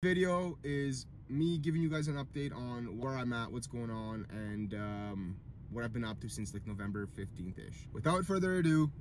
Video is me giving you guys an update on where I'm at, what's going on, and what I've been up to since like November 15th-ish. Without further ado,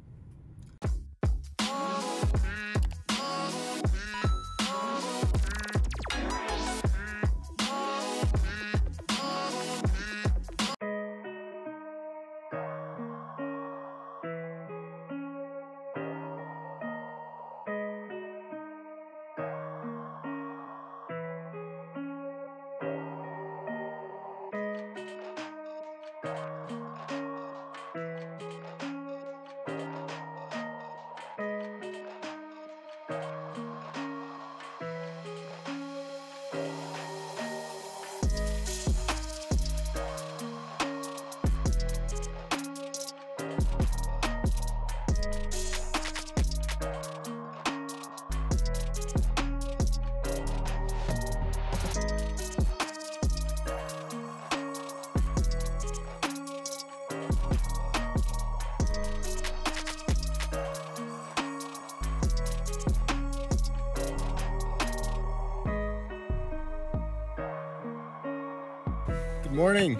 good morning,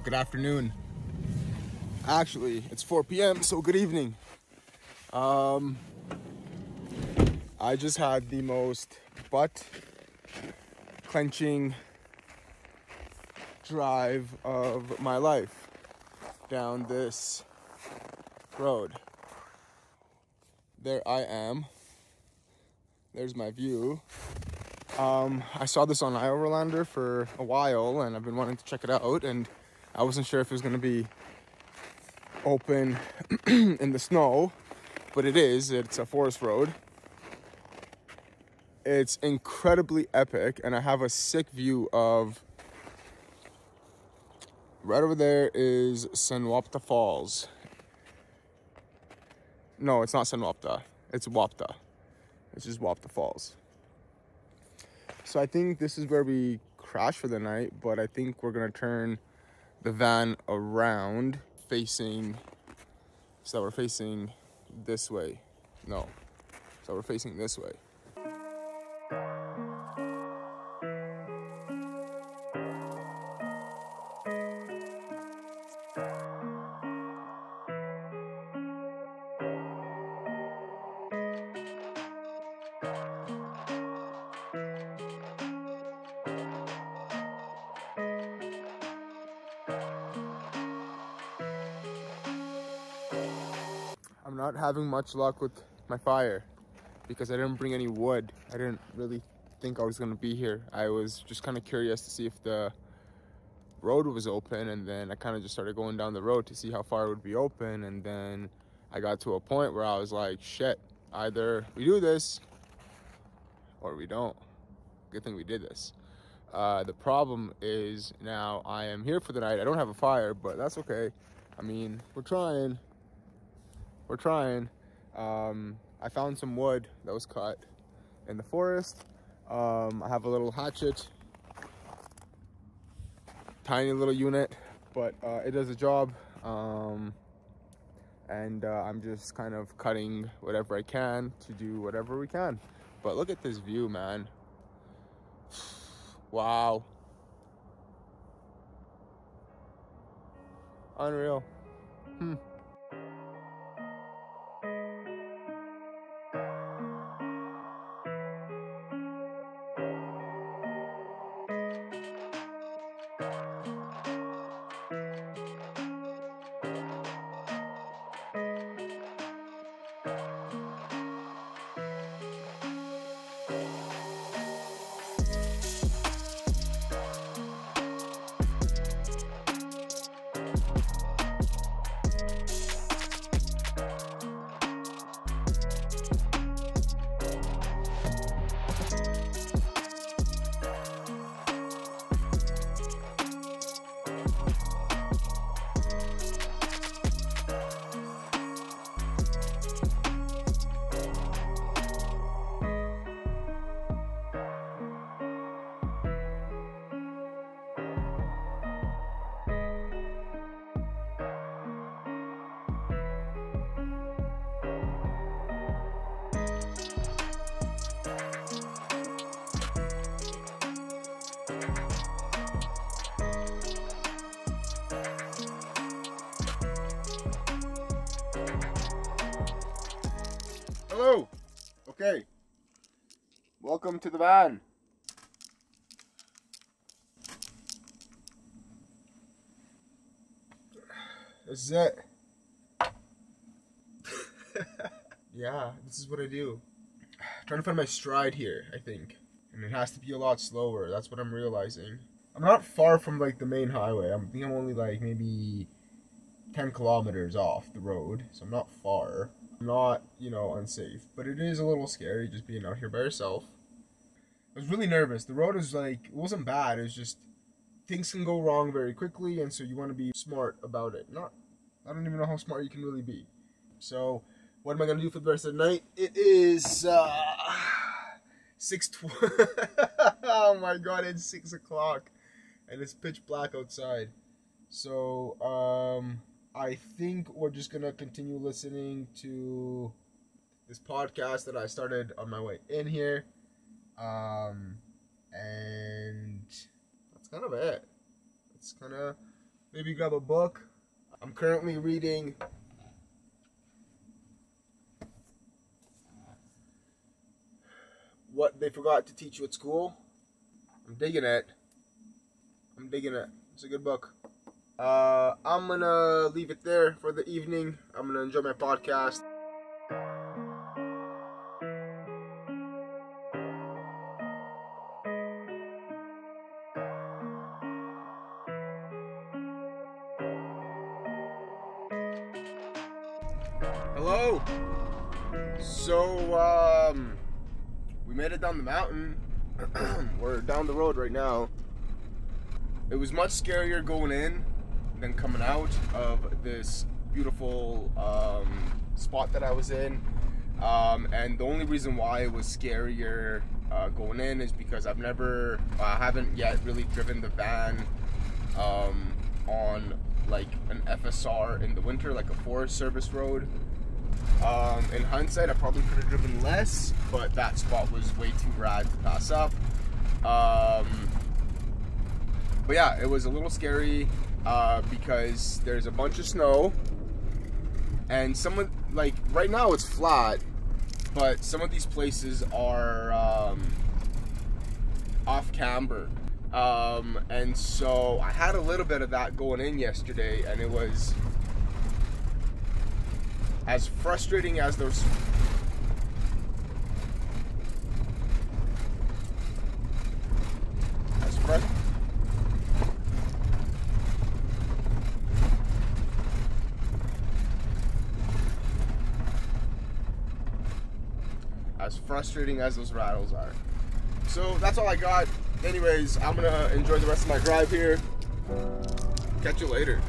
good afternoon. Actually, it's 4 p.m., so good evening. I just had the most butt-clenching drive of my life down this road. There I am. There's my view. I saw this on iOverlander for a while, and I've been wanting to check it out, and I wasn't sure if it was going to be open in the snow, but it is. It's a forest road. It's incredibly epic, and I have a sick view of... Right over there is Senwapta Falls. No, it's not Senwapta. It's Wapta. It's just Wapta Falls. So I think this is where we crash for the night, but I think we're gonna turn the van around facing, so we're facing this way. No, so we're facing this way. I'm not having much luck with my fire because I didn't bring any wood. I didn't really think I was gonna be here. I was just kind of curious to see if the road was open, and then I kind of just started going down the road to see how far it would be open, and then I got to a point where I was like, shit, either we do this or we don't. Good thing we did this. The problem is now I am here for the night. I don't have a fire, but that's okay. I mean, we're trying. I found some wood that was cut in the forest. I have a little hatchet, tiny little unit, but it does the job. And I'm just kind of cutting whatever I can to do whatever we can. But look at this view, man. Wow. Unreal. Hello. Okay. Welcome to the van. This is it. Yeah, this is what I do. Trying to find my stride here, I think. And it has to be a lot slower. That's what I'm realizing. I'm not far from like the main highway. I think I'm only like maybe 10 kilometers off the road. So I'm not far. I'm not, you know, unsafe. But it is a little scary just being out here by yourself. I was really nervous. The road is like, it wasn't bad. It was just, things can go wrong very quickly. And so you want to be smart about it. I don't even know how smart you can really be. So, what am I going to do for the rest of the night? It is 6:12. Oh my god, it's 6 o'clock. And it's pitch black outside. So, I think we're just going to continue listening to this podcast that I started on my way in here. And that's kind of it. It's kind of, maybe grab a book. I'm currently reading What They Forgot to Teach You at School. I'm digging it. It's a good book. I'm gonna leave it there for the evening. I'm gonna enjoy my podcast. Hello. So, we made it down the mountain. We're down the road right now. It was much scarier going in than coming out of this beautiful spot that I was in. And the only reason why it was scarier going in is because I haven't yet really driven the van on like an FSR in the winter, like a Forest Service road. In hindsight, I probably could have driven less, but that spot was way too rad to pass up. But yeah, it was a little scary because there's a bunch of snow, and like right now it's flat, but some of these places are off camber. And so I had a little bit of that going in yesterday, and it was as frustrating as those. As frustrating as those rattles are. So that's all I got. Anyways, I'm gonna enjoy the rest of my drive here. Catch you later.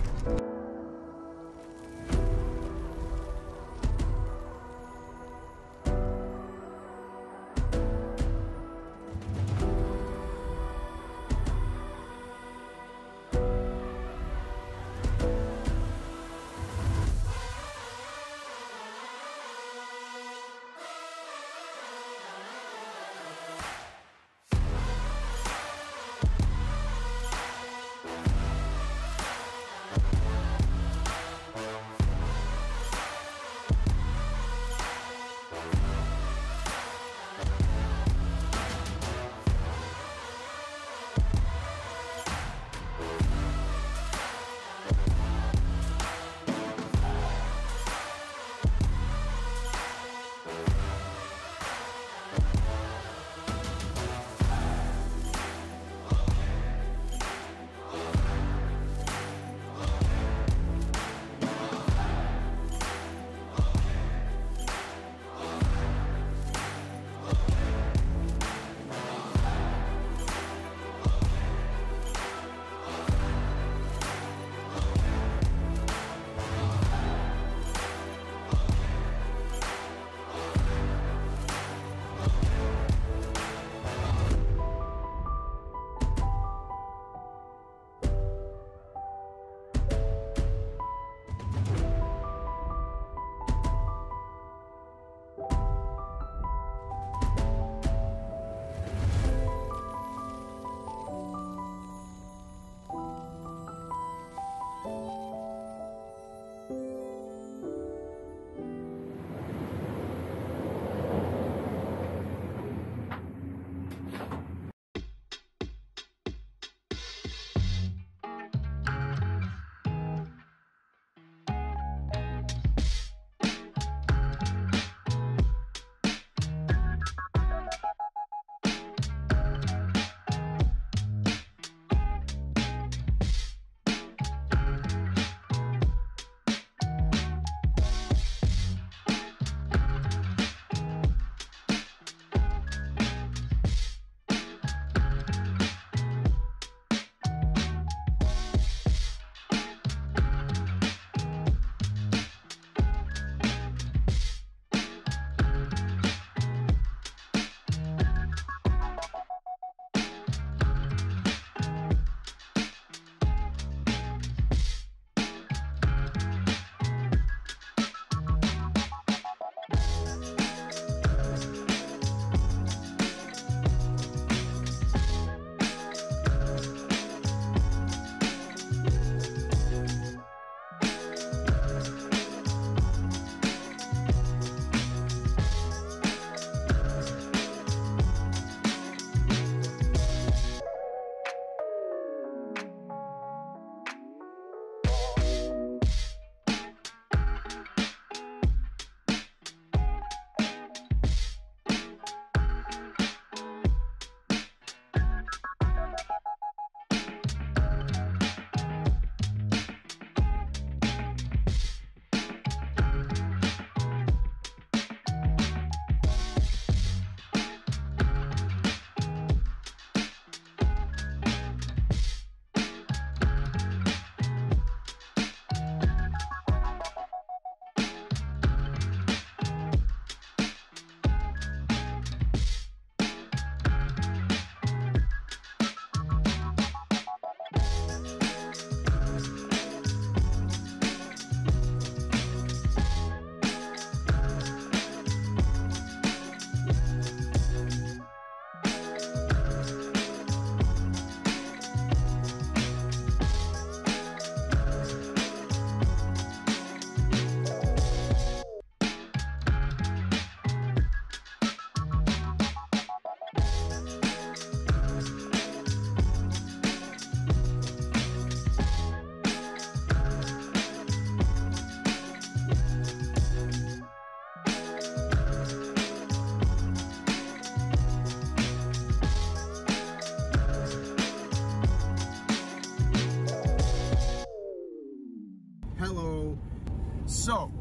So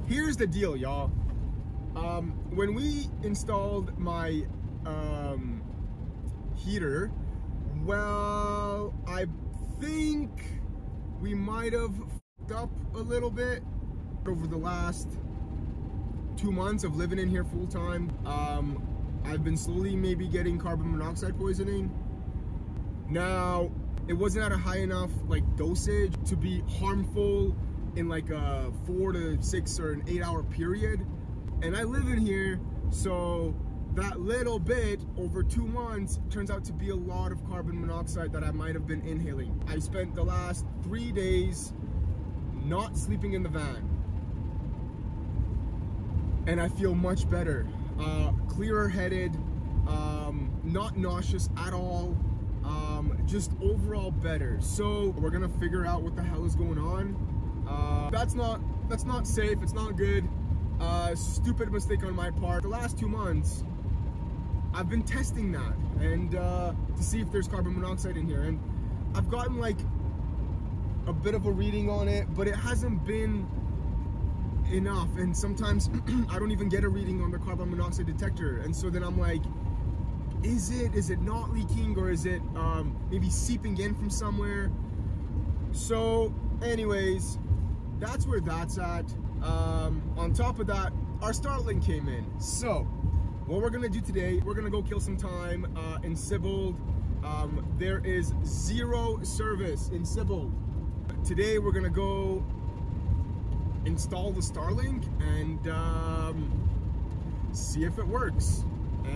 here's the deal, y'all. When we installed my heater, well, I think we might have fucked up a little bit over the last 2 months of living in here full time. I've been slowly maybe getting carbon monoxide poisoning. Now, it wasn't at a high enough like dosage to be harmful in like a 4 to 6 or an 8 hour period. And I live in here, so that little bit over 2 months turns out to be a lot of carbon monoxide that I might have been inhaling. I spent the last 3 days not sleeping in the van, and I feel much better, clearer headed, not nauseous at all, just overall better. So we're gonna figure out what the hell is going on. That's not safe, it's not good. Stupid mistake on my part. The last 2 months I've been testing that and to see if there's carbon monoxide in here, and I've gotten like a bit of a reading on it, but it hasn't been enough, and sometimes I don't even get a reading on the carbon monoxide detector, and so then I'm like, is it not leaking, or is it maybe seeping in from somewhere? So anyways, that's where that's at. On top of that, our Starlink came in. So what we're gonna do today, we're gonna go kill some time in Sibbald. There is 0 service in Sibbald. Today we're gonna go install the Starlink and see if it works,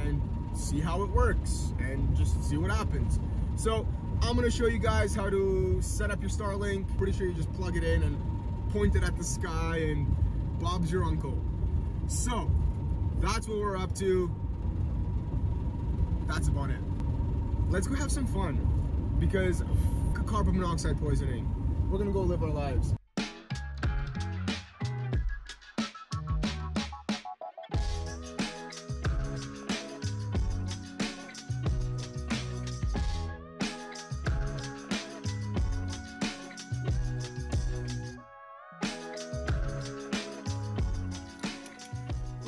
and see how it works, and just see what happens. So I'm gonna show you guys how to set up your Starlink. Pretty sure you just plug it in and point it at the sky and Bob's your uncle. So that's what we're up to. That's about it. Let's go have some fun, because carbon monoxide poisoning. We're gonna go live our lives.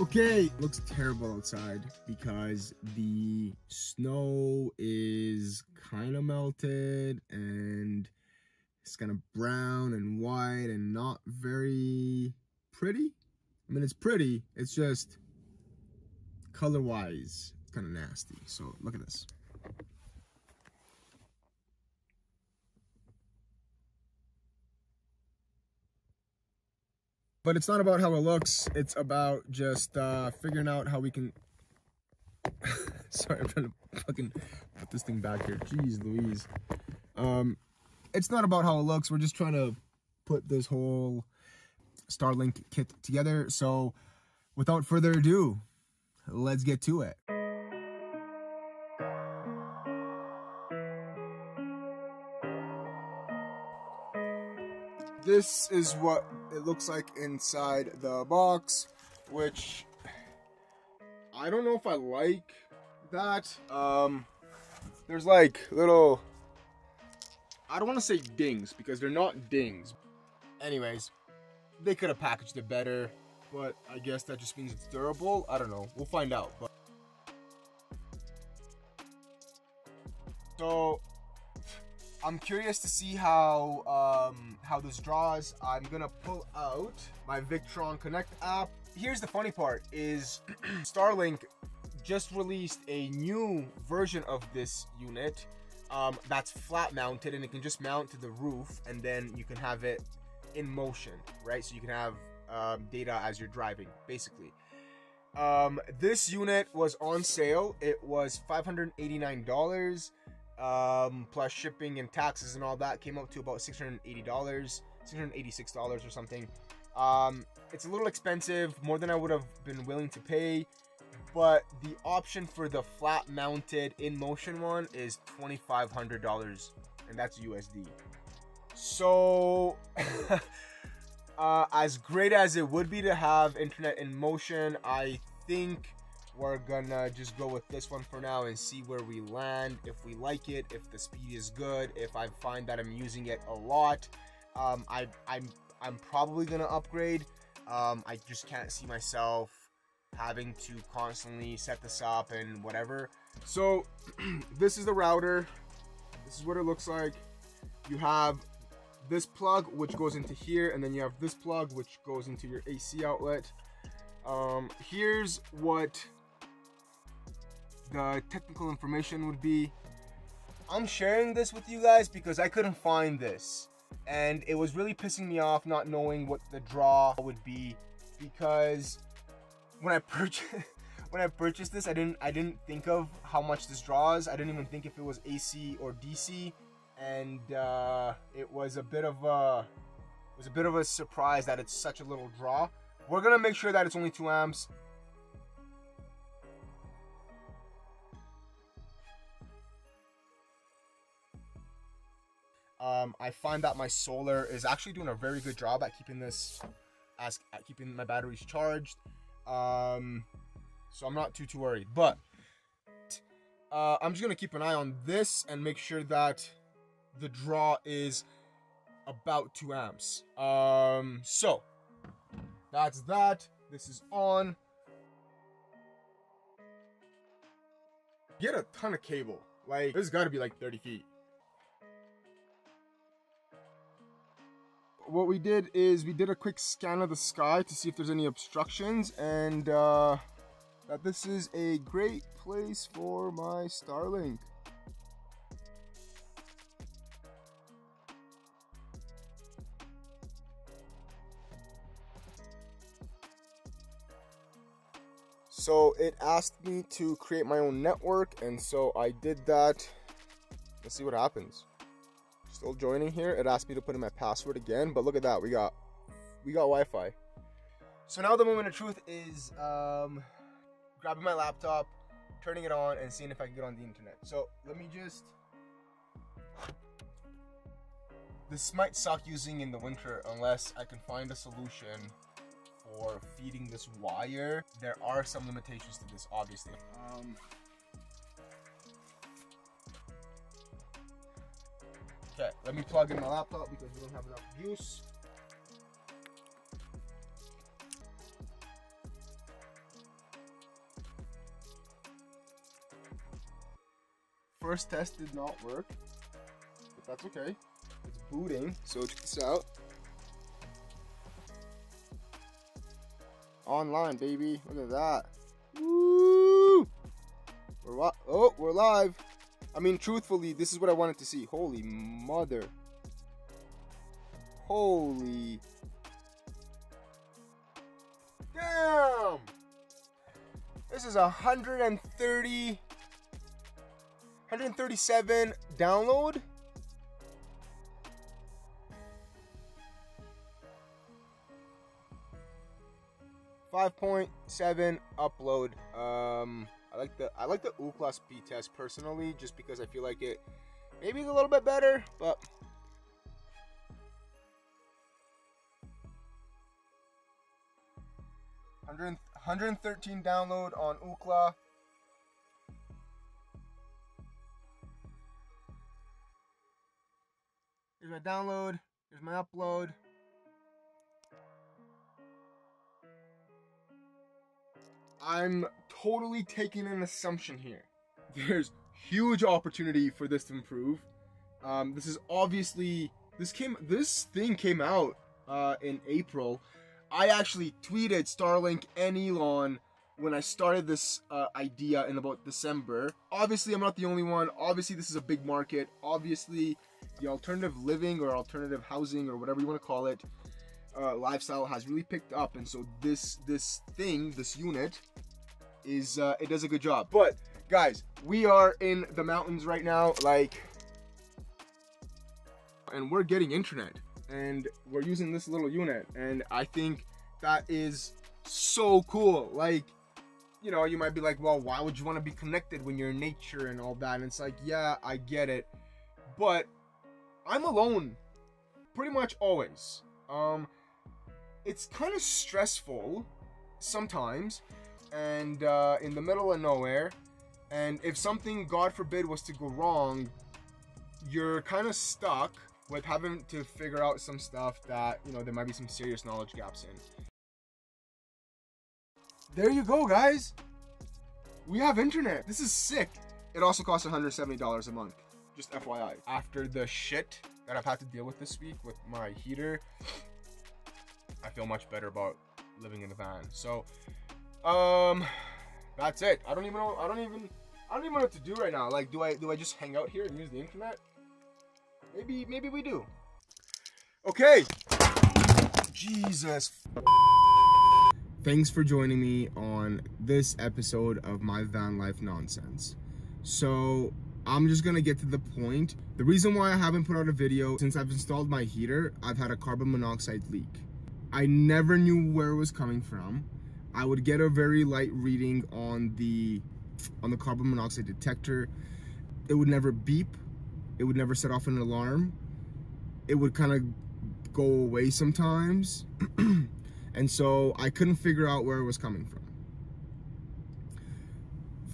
Okay, looks terrible outside because the snow is kind of melted and it's kind of brown and white and not very pretty. I mean, it's pretty, it's just color-wise, it's kind of nasty. So look at this. But it's not about how it looks, it's about just figuring out how we can... Sorry, I'm trying to fucking put this thing back here. Jeez Louise. It's not about how it looks, we're just trying to put this whole Starlink kit together. So without further ado, let's get to it. This is what it looks like inside the box, which I don't know if I like that. There's like little, I don't want to say dings because they're not dings. Anyways, they could have packaged it better, but I guess that just means it's durable. I don't know. We'll find out. But so I'm curious to see how this draws. I'm gonna pull out my Victron Connect app. Here's the funny part is Starlink just released a new version of this unit that's flat mounted, and it can just mount to the roof, and then you can have it in motion, right? So you can have data as you're driving, basically. This unit was on sale. It was $589. Plus shipping and taxes and all that, came up to about $680, $686 or something. It's a little expensive, more than I would have been willing to pay, but the option for the flat mounted in motion one is $2,500, and that's USD. So as great as it would be to have internet in motion, I think we're gonna just go with this one for now and see where we land. If we like it, if the speed is good, if I find that I'm using it a lot, I'm probably gonna upgrade. I just can't see myself having to constantly set this up and whatever. So this is the router. This is what it looks like. You have this plug which goes into here, and then you have this plug which goes into your AC outlet. Here's what the technical information would be. I'm sharing this with you guys because I couldn't find this, and it was really pissing me off not knowing what the draw would be, because when I purchased this, I didn't think of how much this draws. I didn't even think if it was AC or DC, and it was a bit of a surprise that it's such a little draw. We're gonna make sure that it's only 2 amps. I find that my solar is actually doing a very good job at keeping keeping my batteries charged. So I'm not too worried, but I'm just gonna keep an eye on this and make sure that the draw is about 2 amps. So that's that. This is on. Get a ton of cable. Like, this has got to be like 30 feet. What we did is we did a quick scan of the sky to see if there's any obstructions, and that this is a great place for my Starlink. So it asked me to create my own network, and so I did that. Let's see what happens. Still joining here. It asked me to put in my password again, but look at that, we got Wi-Fi. So now the moment of truth is grabbing my laptop, turning it on, and seeing if I can get on the internet. So let me just. This might suck using in the winter unless I can find a solution for feeding this wire. There are some limitations to this, obviously. Okay, let me plug in my laptop because we don't have enough juice. First test did not work, but that's okay. It's booting, so check this out. Online, baby. Look at that. Woo! We're live. I mean, truthfully, this is what I wanted to see. Holy mother. Holy. Damn! This is 137 download. .7 upload. I like the Ookla speed test personally, just because I feel like it maybe is a little bit better, but 113 download on Ookla. Here's my download. Here's my upload. I'm totally taking an assumption here. There's huge opportunity for this to improve. This is obviously this thing came out in April. I actually tweeted Starlink and Elon when I started this idea in about December. Obviously, I'm not the only one. Obviously, this is a big market. Obviously, the alternative living or alternative housing or whatever you want to call it, lifestyle has really picked up, and so this unit is it does a good job. But guys, we are in the mountains right now, and we're getting internet, and we're using this little unit, and I think that is so cool. Like, you know, you might be like, well, why would you want to be connected when you're in nature and all that? And it's like, yeah, I get it, but I'm alone pretty much always. It's kind of stressful sometimes, and in the middle of nowhere, and if something, God forbid, was to go wrong, you're kind of stuck with having to figure out some stuff that, you know, there might be some serious knowledge gaps in. there you go, guys. We have internet. This is sick. It also costs $170 a month. Just FYI. After the shit that I've had to deal with this week with my heater, I feel much better about living in a van. So, that's it. I don't even know what to do right now. Like, do I just hang out here and use the internet? Maybe we do. Okay. Jesus. Thanks for joining me on this episode of my van life nonsense. So, I'm just gonna get to the point. The reason why I haven't put out a video since I've installed my heater, I've had a carbon monoxide leak. I never knew where it was coming from. I would get a very light reading on the carbon monoxide detector. It would never beep. It would never set off an alarm. It would kind of go away sometimes. And so I couldn't figure out where it was coming from.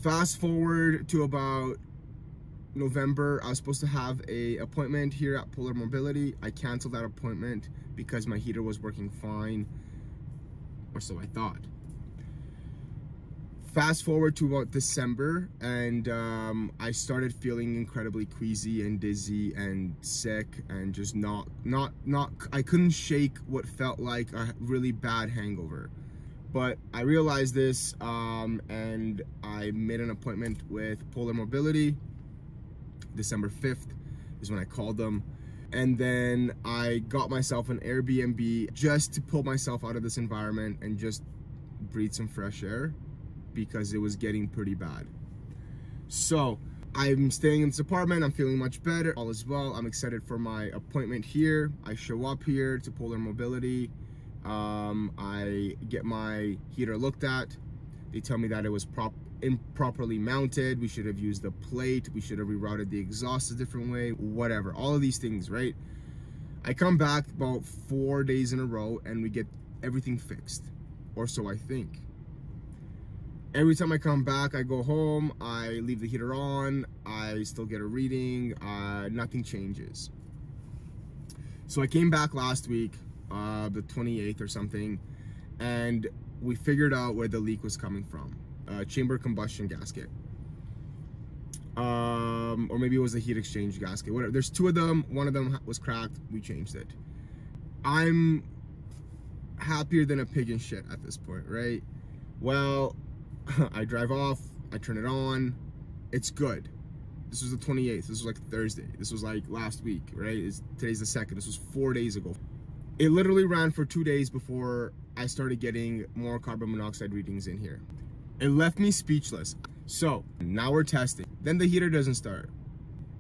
Fast forward to about November, I was supposed to have an appointment here at Polar Mobility. I canceled that appointment because my heater was working fine, or so I thought. Fast forward to about December, and I started feeling incredibly queasy and dizzy and sick, and just I couldn't shake what felt like a really bad hangover. But I realized this, and I made an appointment with Polar Mobility. December 5th is when I called them. And then I got myself an Airbnb just to pull myself out of this environment and just breathe some fresh air, because it was getting pretty bad. So I'm staying in this apartment. I'm feeling much better. All is well. I'm excited for my appointment here. I show up here to Polar Mobility. I get my heater looked at. They tell me that it was improperly mounted. We should have used the plate. We should have rerouted the exhaust a different way, whatever. All of these things, right? I come back about 4 days in a row and we get everything fixed, or so I think. Every time I come back, I go home, I leave the heater on, I still get a reading, nothing changes. So I came back last week, the 28th or something, and we figured out where the leak was coming from. Chamber combustion gasket. Or maybe it was a heat exchange gasket, whatever. There's two of them, one of them was cracked, we changed it. I'm happier than a pig in shit at this point, right? Well, I drive off, I turn it on, it's good. This was the 28th, this was like Thursday, this was like last week, right? Today's the 2nd, this was 4 days ago. It literally ran for 2 days before I started getting more carbon monoxide readings in here. It left me speechless. So now we're testing. Then the heater doesn't start.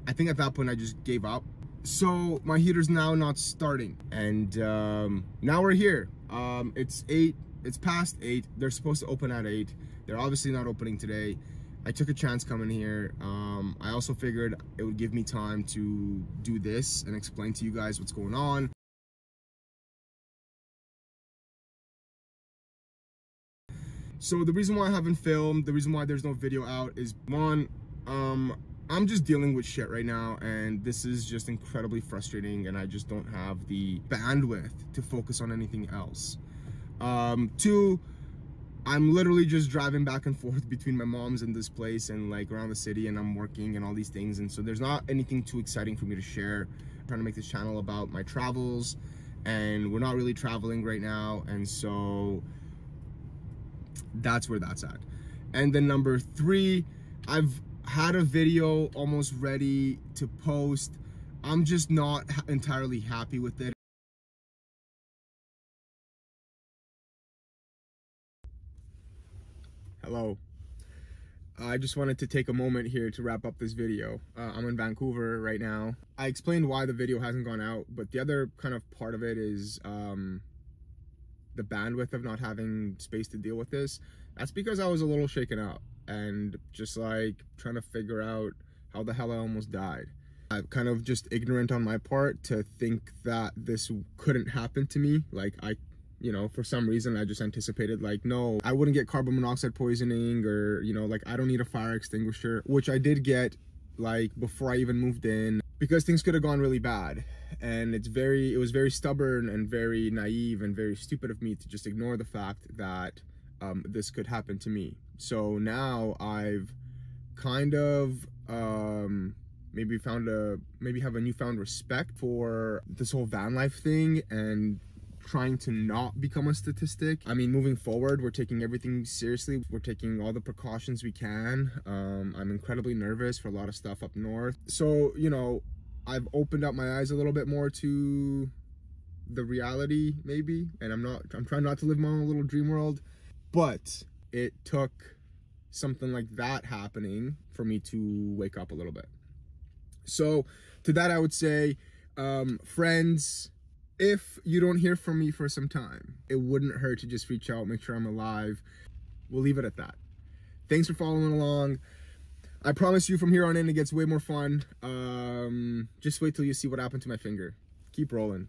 I think at that point I just gave up. So my heater's now not starting. And now we're here. It's past 8. They're supposed to open at 8. They're obviously not opening today. I took a chance coming here. I also figured it would give me time to do this and explain to you guys what's going on. So the reason why I haven't filmed, the reason why there's no video out is, one, I'm just dealing with shit right now, and this is just incredibly frustrating, and I just don't have the bandwidth to focus on anything else. Two, I'm literally just driving back and forth between my mom's and this place and like around the city, and I'm working and all these things, and so there's not anything too exciting for me to share. I'm trying to make this channel about my travels, and we're not really traveling right now, and so that's where that's at. And then number 3, I've had a video almost ready to post. I'm just not entirely happy with it. Hello. I just wanted to take a moment here to wrap up this video. I'm in Vancouver right now. I explained why the video hasn't gone out, but the other kind of part of it is the bandwidth of not having space to deal with this. That's because I was a little shaken up and just like trying to figure out how the hell I almost died. I'm kind of just ignorant on my part to think that this couldn't happen to me. Like you know, for some reason I just anticipated like, no, I wouldn't get carbon monoxide poisoning, or, you know, like I don't need a fire extinguisher, which I did get like before I even moved in, because things could have gone really bad. And it was very stubborn and very naive and very stupid of me to just ignore the fact that this could happen to me. So now I've kind of maybe have a newfound respect for this whole van life thing and trying to not become a statistic. I mean, moving forward, we're taking everything seriously. We're taking all the precautions we can. I'm incredibly nervous for a lot of stuff up north. So, you know, I've opened up my eyes a little bit more to the reality, maybe, and I'm trying not to live my own little dream world, but it took something like that happening for me to wake up a little bit. So to that, I would say, friends, if you don't hear from me for some time, it wouldn't hurt to just reach out, make sure I'm alive. We'll leave it at that. Thanks for following along. I promise you from here on in, it gets way more fun. Just wait till you see what happened to my finger. Keep rolling.